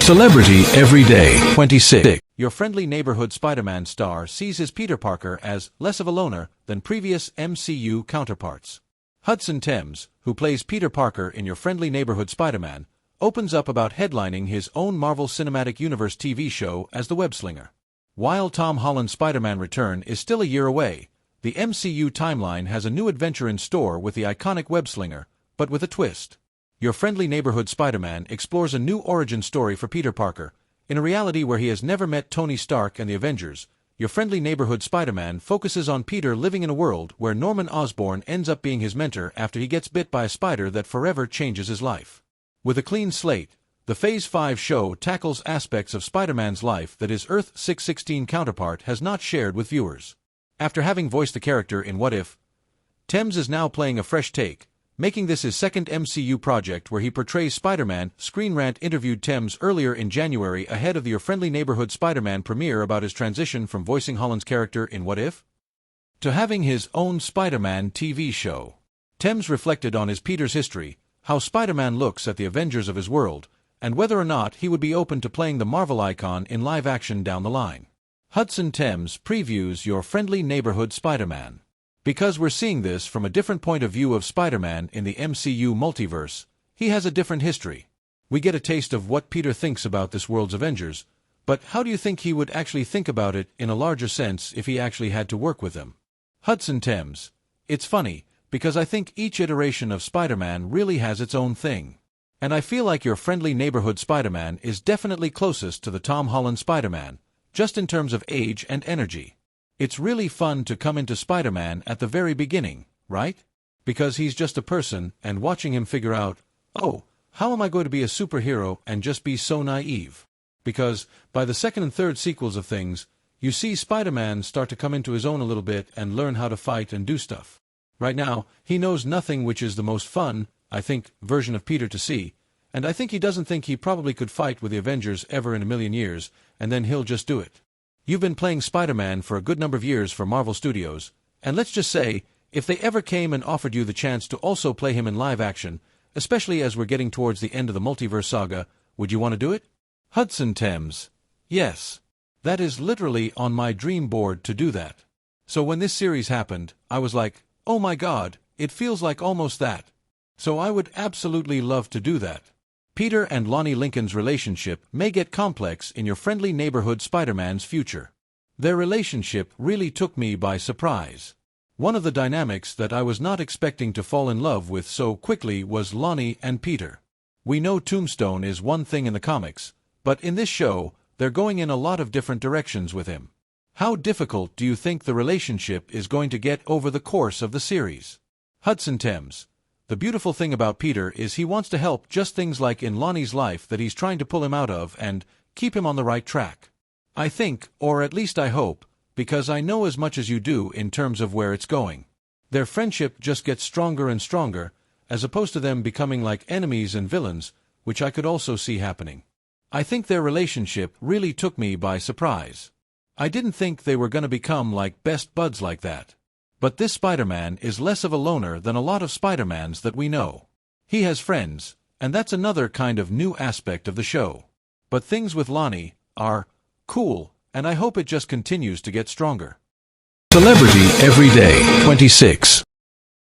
Celebrity Every Day 26. Your friendly neighborhood Spider-Man star sees his Peter Parker as less of a loner than previous MCU counterparts. Hudson Thames, who plays Peter Parker in Your Friendly Neighborhood Spider-Man, opens up about headlining his own Marvel Cinematic Universe TV show as the Webslinger. While Tom Holland's Spider-Man return is still a year away, the MCU timeline has a new adventure in store with the iconic Webslinger, but with a twist. Your Friendly Neighborhood Spider-Man explores a new origin story for Peter Parker. In a reality where he has never met Tony Stark and the Avengers, Your Friendly Neighborhood Spider-Man focuses on Peter living in a world where Norman Osborn ends up being his mentor after he gets bit by a spider that forever changes his life. With a clean slate, the Phase 5 show tackles aspects of Spider-Man's life that his Earth 616 counterpart has not shared with viewers. After having voiced the character in What If, Thames is now playing a fresh take, making this his second MCU project where he portrays Spider-Man. Screen Rant interviewed Thames earlier in January ahead of the Your Friendly Neighborhood Spider-Man premiere about his transition from voicing Holland's character in What If to having his own Spider-Man TV show. Thames reflected on his Peter's history, how Spider-Man looks at the Avengers of his world, and whether or not he would be open to playing the Marvel icon in live action down the line. Hudson Thames previews Your Friendly Neighborhood Spider-Man. Because we're seeing this from a different point of view of Spider-Man in the MCU multiverse, he has a different history. We get a taste of what Peter thinks about this world's Avengers, but how do you think he would actually think about it in a larger sense if he actually had to work with them? Hudson Thames. It's funny, because I think each iteration of Spider-Man really has its own thing. And I feel like Your Friendly Neighborhood Spider-Man is definitely closest to the Tom Holland Spider-Man, just in terms of age and energy. It's really fun to come into Spider-Man at the very beginning, right? Because he's just a person, and watching him figure out, oh, how am I going to be a superhero and just be so naive? Because, by the second and third sequels of things, you see Spider-Man start to come into his own a little bit and learn how to fight and do stuff. Right now, he knows nothing, which is the most fun, I think, version of Peter to see, and I think he doesn't think he probably could fight with the Avengers ever in a million years, and then he'll just do it. You've been playing Spider-Man for a good number of years for Marvel Studios, and let's just say, if they ever came and offered you the chance to also play him in live action, especially as we're getting towards the end of the multiverse saga, would you want to do it? Hudson Thames. Yes. That is literally on my dream board to do that. So when this series happened, I was like, oh my god, it feels like almost that. So I would absolutely love to do that. Peter and Lonnie Lincoln's relationship may get complex in Your Friendly Neighborhood Spider-Man's future. Their relationship really took me by surprise. One of the dynamics that I was not expecting to fall in love with so quickly was Lonnie and Peter. We know Tombstone is one thing in the comics, but in this show, they're going in a lot of different directions with him. How difficult do you think the relationship is going to get over the course of the series? Hudson Thames. The beautiful thing about Peter is he wants to help, just things like in Lonnie's life that he's trying to pull him out of and keep him on the right track. I think, or at least I hope, because I know as much as you do in terms of where it's going. Their friendship just gets stronger and stronger, as opposed to them becoming like enemies and villains, which I could also see happening. I think their relationship really took me by surprise. I didn't think they were going to become like best buds like that. But this Spider-Man is less of a loner than a lot of Spider-Mans that we know. He has friends, and that's another kind of new aspect of the show. But things with Lonnie are cool, and I hope it just continues to get stronger. Celebrity Every Day 26.